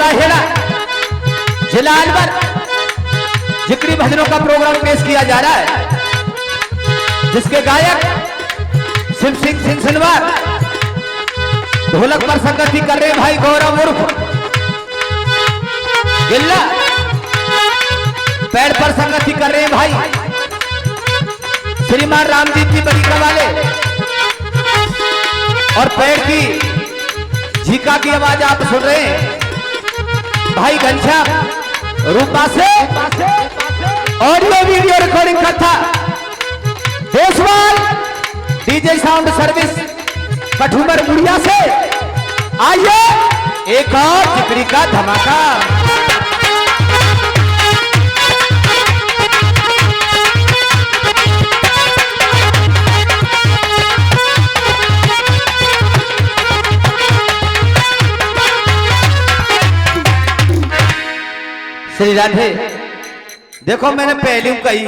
राहेड़ा जिला अलवर जिक्री भजनों का प्रोग्राम पेश किया जा रहा है, जिसके गायक शिव सिंह सिंसनवार, ढोलक पर संगति कर रहे भाई गौरव उर्फ गिल्ला, पैर पर संगति कर रहे भाई श्रीमान रामजीत जी बरीका वाले, और पैर की झीका की आवाज आप सुन रहे हैं भाई घनश्याम रूपा से ऑडियो वीडियो रिकॉर्डिंग करता Deshwal DJ sound service Kathumar Mudiya से। आइए एक और जिक्री का धमाका। श्री राधे, देखो मैंने पहले कही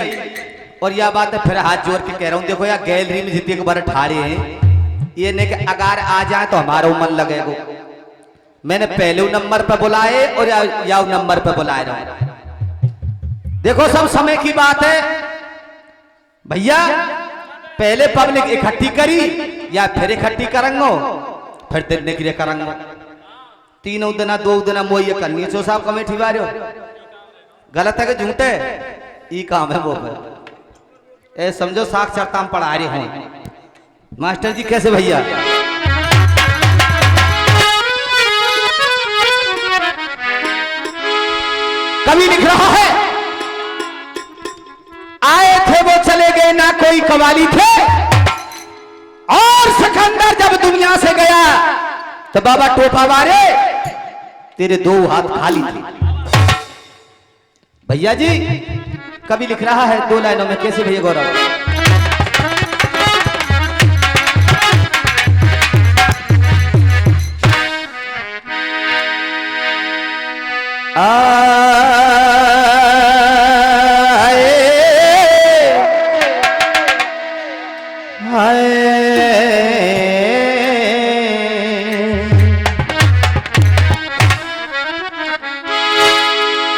और यह बात है फिर हाथ जोड़ के कह रहा हूं, देखो यार गैलरी में जितने बार ठाड़े हैं ये नहीं कि अगर आ जाए तो हमारा मन लगेगा। मैंने पहले नंबर पर बुलाए और या नंबर पर बुलाए रहा। देखो सब समय की बात है भैया, पहले पब्लिक इकट्ठी करी या फिर इकट्ठी करेंगे फिर दिन निकले करेंगे, तीनों दिना दो दिना मोई करनी सो साहब कमेटी वाले गलत है कि झूठे ये काम है वो फिर ए समझो साक्षरता हम पढ़ा रहे हैं। मास्टर जी कैसे भैया? कवि लिख रहा है आए थे वो चले गए ना कोई कवाली थे, और सिकंदर जब दुनिया से गया तो बाबा टोपा वाले तेरे दो हाथ खाली थे। भैया जी कवि लिख रहा है दो लाइनों में, कैसे भैया गौरव?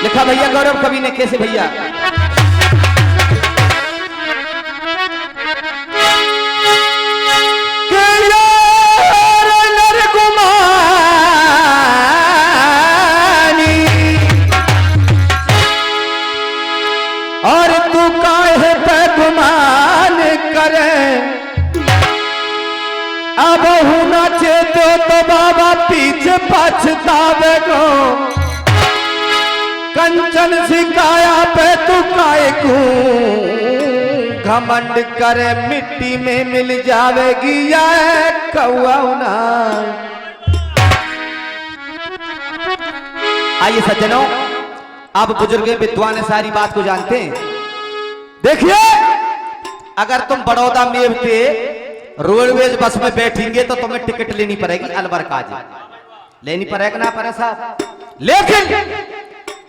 लिखा भैया गौरव कवि ने, कैसे भैया? और तू काहे पे गुमान करे, अब होना चेतो तो बाबा पीछे पछतावे गो, कंचन सिकाया पे तू काहे को घमंड करे, मिट्टी में मिल जावेगी या कौआ ना। आइए सज्जनों, आप बुजुर्ग विद्वान सारी बात को जानते हैं। देखिए अगर तुम बड़ौदा में थे रोडवेज बस में बैठेंगे तो तुम्हें टिकट लेनी पड़ेगी अलवर का, लेनी पड़ेगा ना पड़े साहब। लेकिन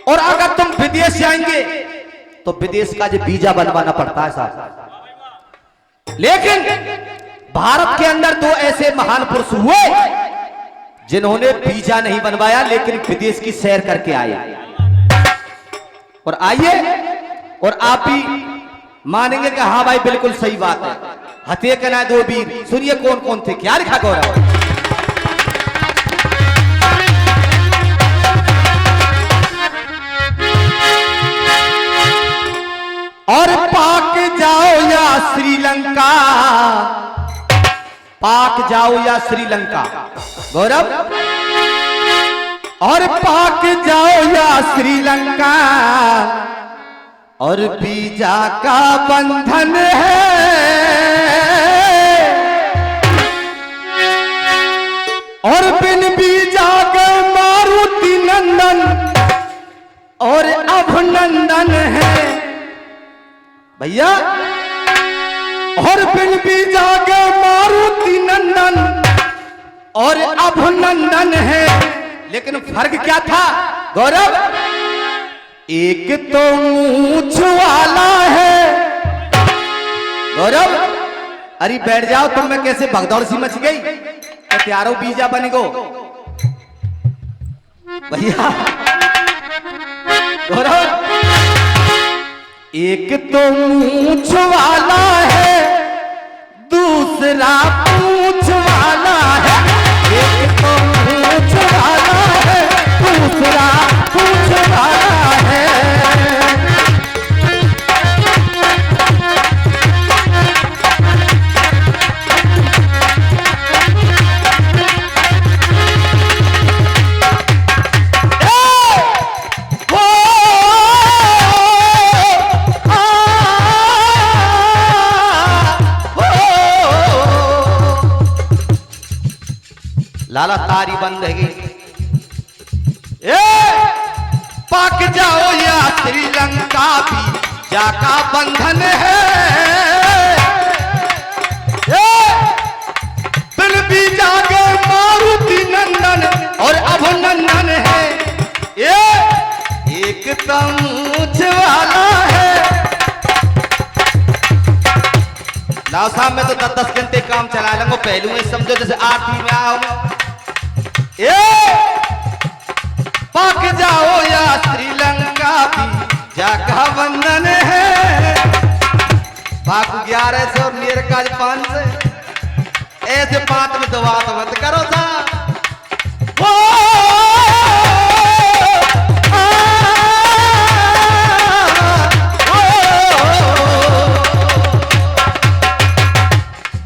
और अगर तुम विदेश जाएंगे तो विदेश का जो वीजा बनवाना पड़ता है साहब। लेकिन भारत के अंदर दो ऐसे महान पुरुष हुए जिन्होंने वीजा नहीं बनवाया लेकिन विदेश की सैर करके आए। और आइए और आप भी मानेंगे कि हाँ भाई बिल्कुल सही बात है। हथे कना दो वीर, सुनिए कौन कौन थे, क्या लिखा गौरव? और पाक जाओ या श्रीलंका, पाक जाओ या श्रीलंका गौरव, और पाक जाओ या श्रीलंका, और वीजा का बंधन है, और बिन वीजा के मारुति नंदन और अभिनंदन है भैया, और बिन वीजा के मारुति नंदन और अभिनंदन है। लेकिन फर्क क्या था गौरव? एक तो मूंछ वाला है गौरव, अरे बैठ जाओ तुम में कैसे भगदौड़ सी मच गई, तो त्यारो वीजा बन गो। भैया गौरव, एक तो मूंछ वाला है, दूसरा पूंछ वाला है। एक तो मूंछ वाला है, दूसरा पूंछ वाला है। लाला तारी बंद है। पाक जाओ या श्रीलंका भी जाका बंधन है। दिल भी जागे मारुति नंदन और अभिनंदन है। एक तमूछ वाला है। लाओ साहब में तो 10-10 घंटे काम चला लेंगे, पहलू में समझो जैसे आरती में आओ। पाक जाओ या श्रीलंका भी जाका बंधन है। पाक 1100 और मेरे का 500। ऐसे बात में तो बात मत करो सा।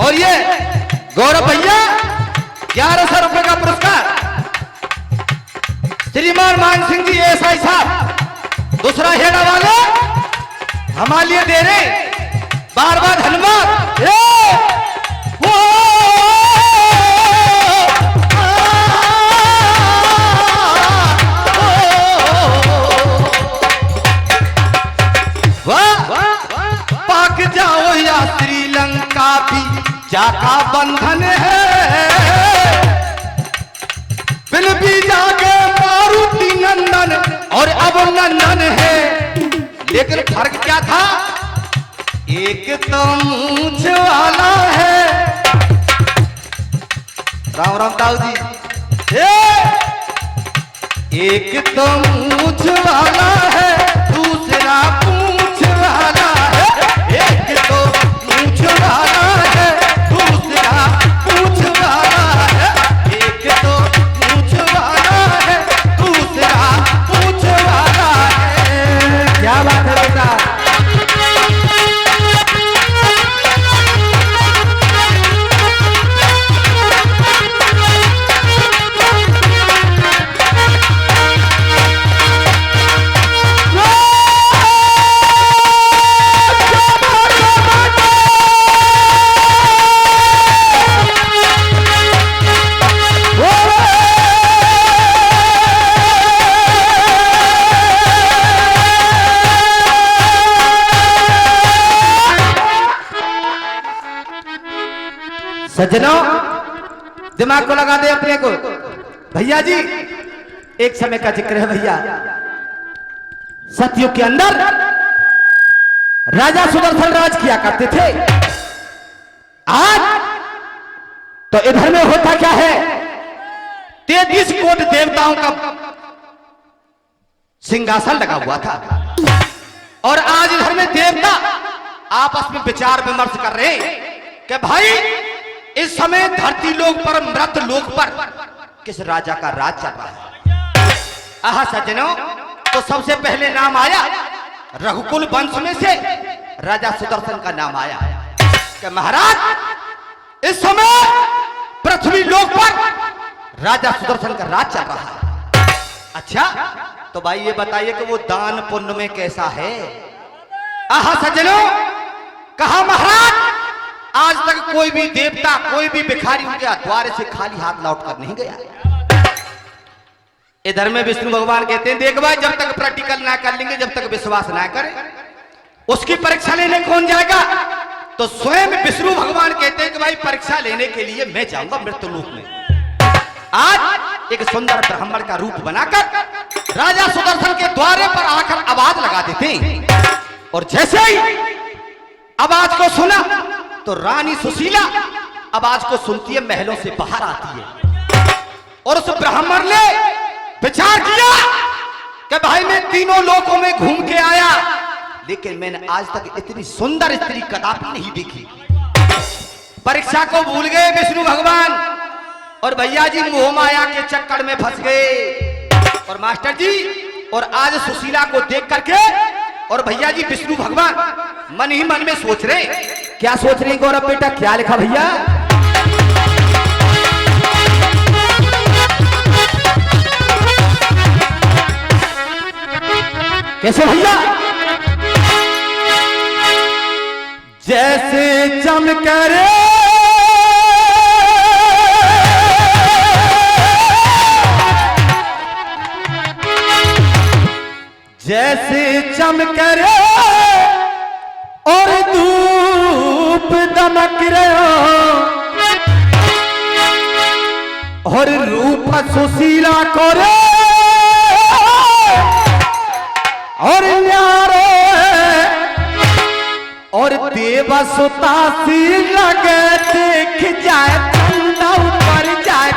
और ये गौरव भैया 1100 रुपए का पुरस्कार श्रीमान मान सिंह जी एसआई साहब दूसरा हेड़ा वाले हमारे लिए दे रहे। बार बार धन्यवाद। पाक जाओ या श्रीलंका भी जाका बंधन है। बिल भी जाके मारुति नंदन और अभिनंदन है। लेकिन फर्क क्या था? एक तो मूंछ वाला है। राम राम ताऊ जी। एक तो मूंछ वाला है, दूसरा पूंछ वाला है। एक तो मूंछ वाला है, दूसरा पूंछ वाला है। एक तो मूंछ वाला है, दूसरा पूंछ वाला है। क्या बात है बेटा? सज्जनों दिमाग को लगा दे अपने को। भैया जी एक समय का जिक्र है भैया, सतयुग के अंदर राजा सुदर्शन राज किया करते थे। आज तो इधर में होता क्या है, 33 कोटि देवताओं का सिंहासन लगा हुआ था और आज इधर में देवता आपस में विचार विमर्श कर रहे हैं कि भाई इस समय धरती लोक पर मृत लोक पर किस राजा का राज चल रहा है। आहा सज्जनों, तो सबसे पहले नाम आया रघुकुल वंश में से राजा सुदर्शन का नाम आया कि महाराज इस समय पृथ्वी लोक पर राजा सुदर्शन का राज चल रहा है। अच्छा तो भाई ये बताइए कि वो दान पुण्य में कैसा है। आहा सज्जनों, कहा महाराज आज तक कोई भी देवता कोई भी भिखारी उनके द्वार से खाली हाथ लौट कर नहीं गया। इधर में विष्णु भगवान कहते हैं देख भाई, जब तक प्रैक्टिकल ना कर लेंगे, जब तक विश्वास ना करें, उसकी परीक्षा लेने कौन जाएगा। तो स्वयं विष्णु भगवान कहते हैं कि भाई परीक्षा लेने के लिए मैं जाऊंगा मृत्युलोक में। आज एक सुंदर ब्राह्मण का रूप बनाकर राजा सुदर्शन के द्वारे पर आकर आवाज लगा देते हैं और जैसे ही आवाज को सुना तो रानी सुशीला आवाज को सुनती है, महलों से बाहर आती है और उस ब्राह्मण ने विचार किया कि भाई मैं तीनों लोकों में घूम के आया, लेकिन मैंने आज तक इतनी सुंदर स्त्री कदापि नहीं देखी। परीक्षा को भूल गए विष्णु भगवान और भैया जी मोह माया के चक्कर में फंस गए। और मास्टर जी और आज सुशीला को देख करके और भैया जी विष्णु भगवान मन ही मन में सोच रहे। क्या सोच रहे गौरव बेटा, क्या लिखा भैया? कैसे भैया? जैसे चमक रे जैसे चमक रे और धूप दमक रहे और रूप सुशीला को रे और न्यारे और देवसुता सी लगे देख जाए ठंडा ऊपर जाए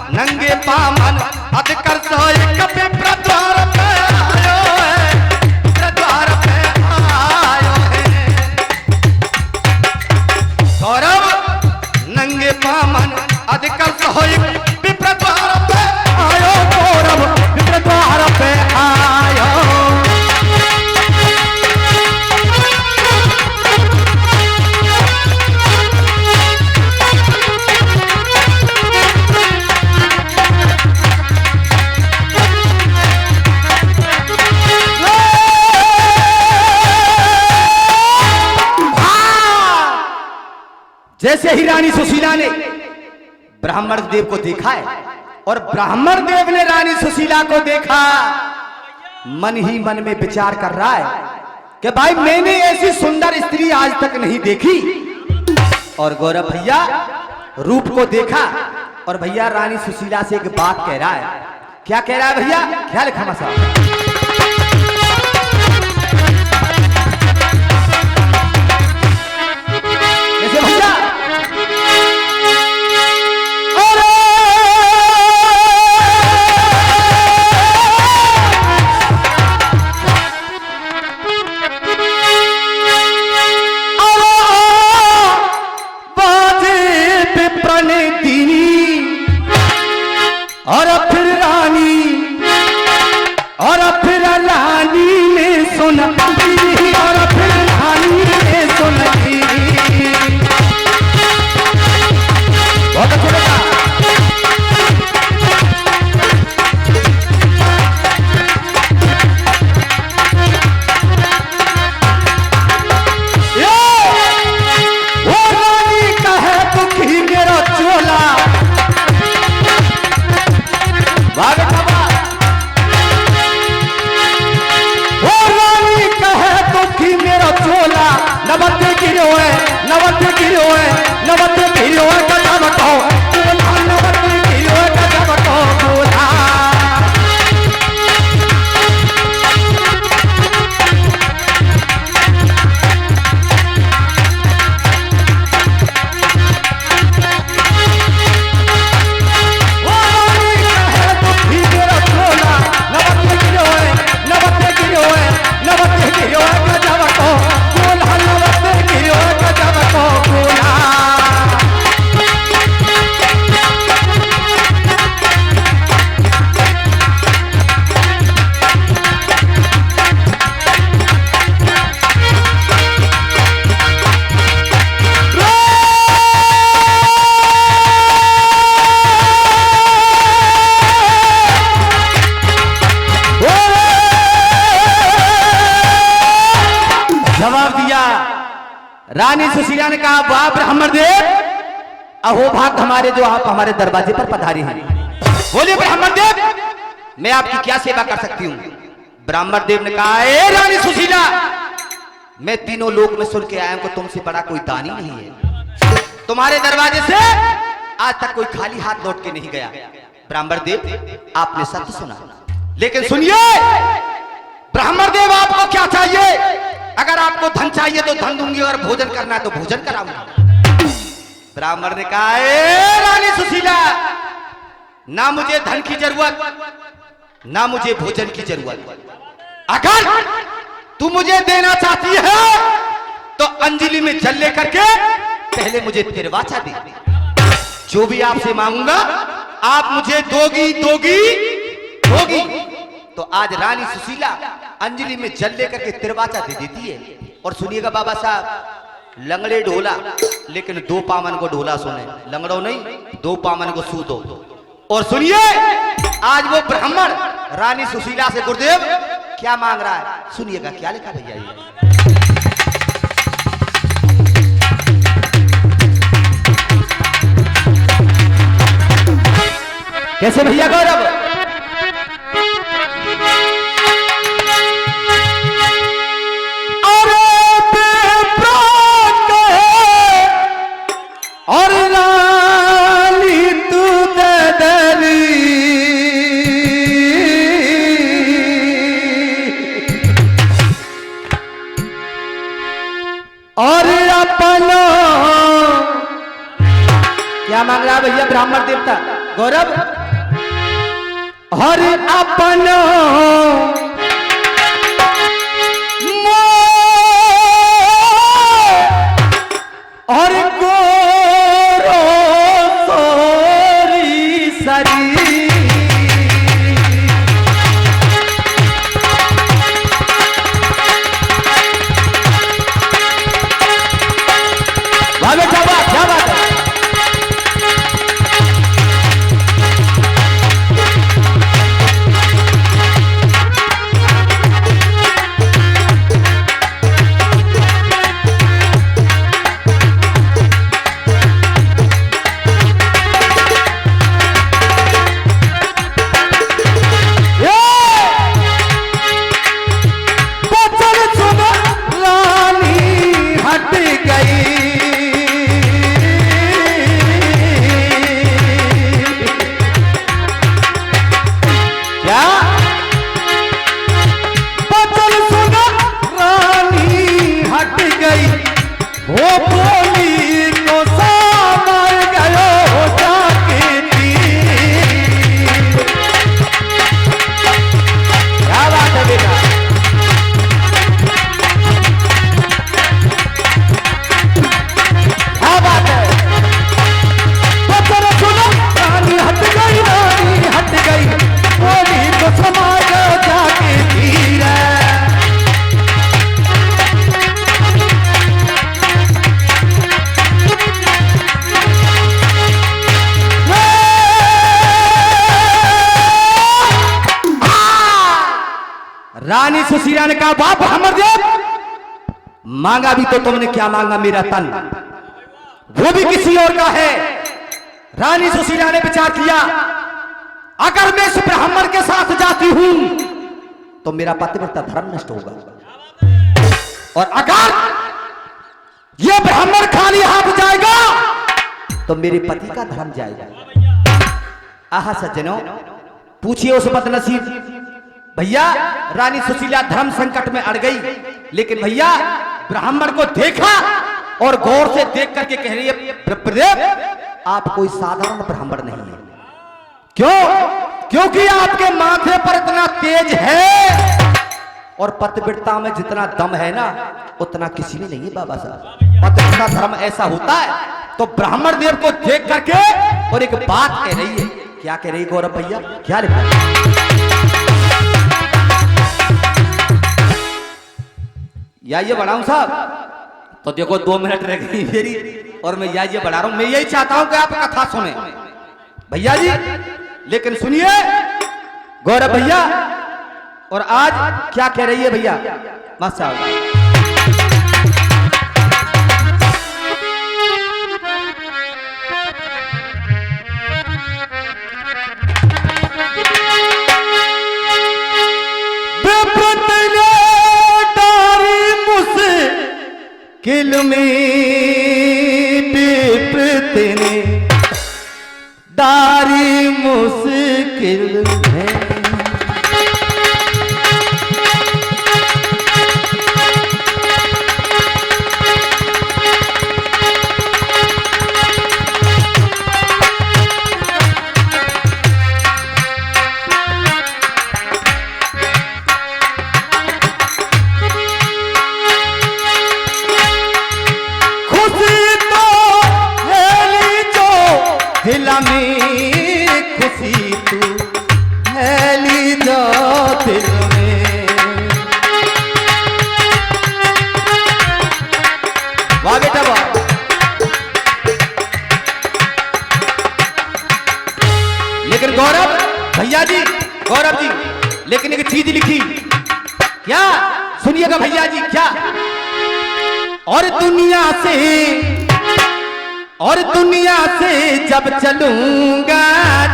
नंगे पामन अधिकर प्रद्वार पे आयो है गौरव। नंगे पामन अधिकर प्रद्वार पे आयो गौरव, प्रद्वार पे आयो। जैसे ही रानी सुशीला ने ब्राह्मण देव को देखा है और ब्राह्मण देव ने रानी सुशीला को देखा, मन ही मन में विचार कर रहा है कि भाई मैंने ऐसी सुंदर स्त्री आज तक नहीं देखी। और गौरव भैया रूप को देखा और भैया रानी सुशीला से एक बात कह रहा है। क्या कह रहा है भैया? क्या लिखा मसा? कैसे भैया? और फिर रानी और सुशीला ने कहा, वाह ब्राह्मण देव, अहो भाग हमारे जो आप हमारे दरवाजे पर पधारे हैं। बोले ब्राह्मण देव, मैं आपकी क्या सेवा कर सकती हूँ? ब्राह्मण देव ने कहा, ए रानी सुशीला, मैं तीनों लोक में सुन के आया हूं कि तुमसे बड़ा कोई दानी नहीं है। तुम्हारे दरवाजे से आज तक कोई खाली हाथ लौट के नहीं गया। ब्राह्मण देव, आपने सत्य सुना, लेकिन सुनिए ब्राह्मण देव, आपको क्या चाहिए? अगर आपको धन चाहिए तो धन दूंगी, और भोजन करना है तो भोजन कराऊंगी। ब्राह्मण ने कहा, ए रानी सुशीला, ना मुझे धन की जरूरत, ना मुझे भोजन की जरूरत। अगर तू मुझे देना चाहती है तो अंजलि में जल लेकर के पहले मुझे तिरवाचा दे। जो भी आपसे मांगूंगा आप मुझे दोगी दोगी दोगी। तो आज रानी सुशीला अंजलि में जल लेकर के तिरवाचा दे देती है। और सुनिएगा बाबा साहब, लंगड़े ढोला, लेकिन दो पामन को ढोला सुने, लंगड़ो नहीं, दो पामन को सू दो। और सुनिए आज वो ब्राह्मण रानी सुशीला से गुरुदेव क्या मांग रहा है, सुनिएगा क्या लिखा भैया ये। कैसे भैया गौरव? और रानी तू ददरी, और अपना क्या मांग रहा भैया ब्राह्मण देवता गौरव? और अपना और गोरो सोरी सरी, क्या बात है? रानी सुशीला ने कहा, बाप ब्राह्मण देव, मांगा भी तो तुमने क्या मांगा? मेरा तन, वो भी किसी और का है। रानी सुशीला ने विचार किया, अगर मैं इस ब्राह्मण के साथ जाती हूं तो मेरा पतिव्रता धर्म नष्ट होगा, और अगर यह ब्राह्मण खाली हाथ जाएगा तो मेरे पति का धर्म जाएगा। आहा सज्जनों, पूछिए उस बदनसीब भैया, रानी सुशीला धर्म संकट में अड़ गई, लेकिन भैया ब्राह्मण को देखा और गौर से देख करके कह रही है, प्रदेव आप कोई साधारण ब्राह्मण नहीं है। क्यों? क्योंकि आपके माथे पर इतना तेज है, और पतिव्रता में जितना दम है ना उतना किसी में नहीं है बाबा साहब। पतिव्रता धर्म ऐसा होता है। तो ब्राह्मण देव को देख करके और एक बात कह रही है। क्या कह रही है गौरव भैया? क्या लिखा है? या ये बढ़ाऊं साहब? तो देखो 2 मिनट रह गई मेरी, और मैं ये बढ़ा रहा हूं। मैं यही चाहता हूं कि आप कथा सुने भैया जी, लेकिन सुनिए गौरव भैया। और आज क्या कह रही है भैया? मस्त साहब, टिपतने दारी मुश्किल है। दिल में खुशी तू हैली जो दिल में। वाह बेटा वाह। लेकिन गौरव भैया जी, गौरव जी, लेकिन एक चीज लिखी क्या, सुनिएगा भैया जी क्या। और दुनिया से जब चलूंगा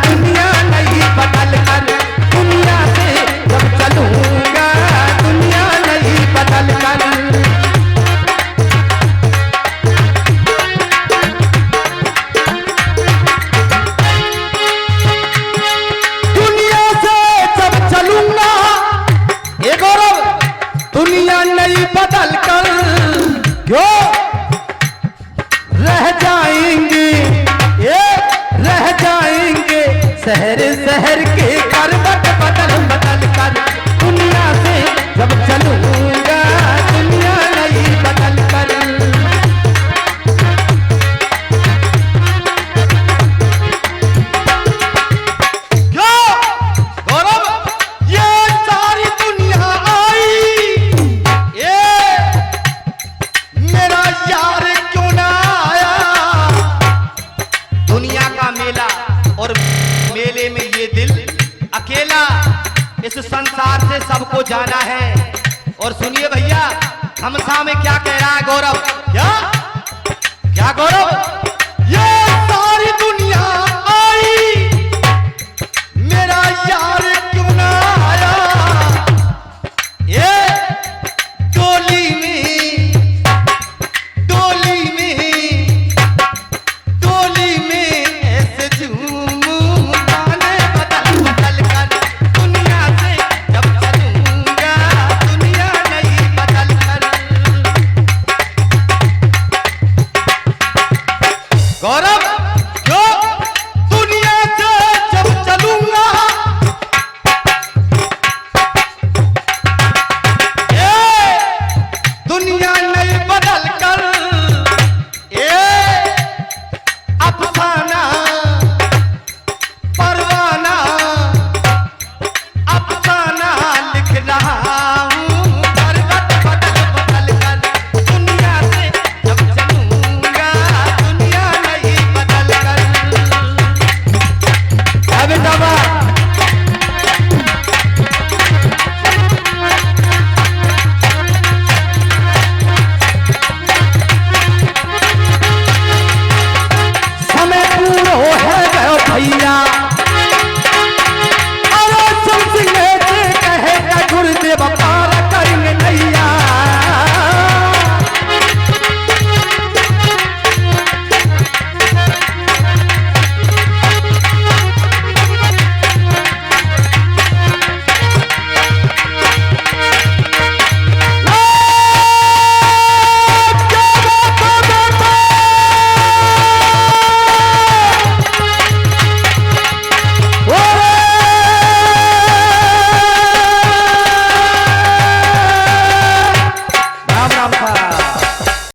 दुनिया नहीं बदल कर, दुनिया से जब चलूंगा दुनिया नहीं बदल कर। दुनिया से जब चलूंगा ये गौरव, दुनिया नहीं बदल कर क्यों रह जाएंगे, ये रह जाएंगे शहर शहर के करवट बदल बदल कर। दुनिया से जब चलूंगा दुनिया नहीं बदल कर। क्यों गौरव ये सारी दुनिया आई, ये मेरा यार क्यों ना आया। दुनिया का मेला और मेले में ये दिल अकेला, इस संसार से सबको जाना है। और सुनिए भैया खमसा में क्या कह रहा है गौरव, क्या क्या गौरव, ये सारी दुनिया आई मेरा यार क्यों ना आया। ये डोली में ऐसे झूमूं गाने बदल बदल कर। दुनिया से जब चलूंगा दुनिया नहीं बदल कर। गौरव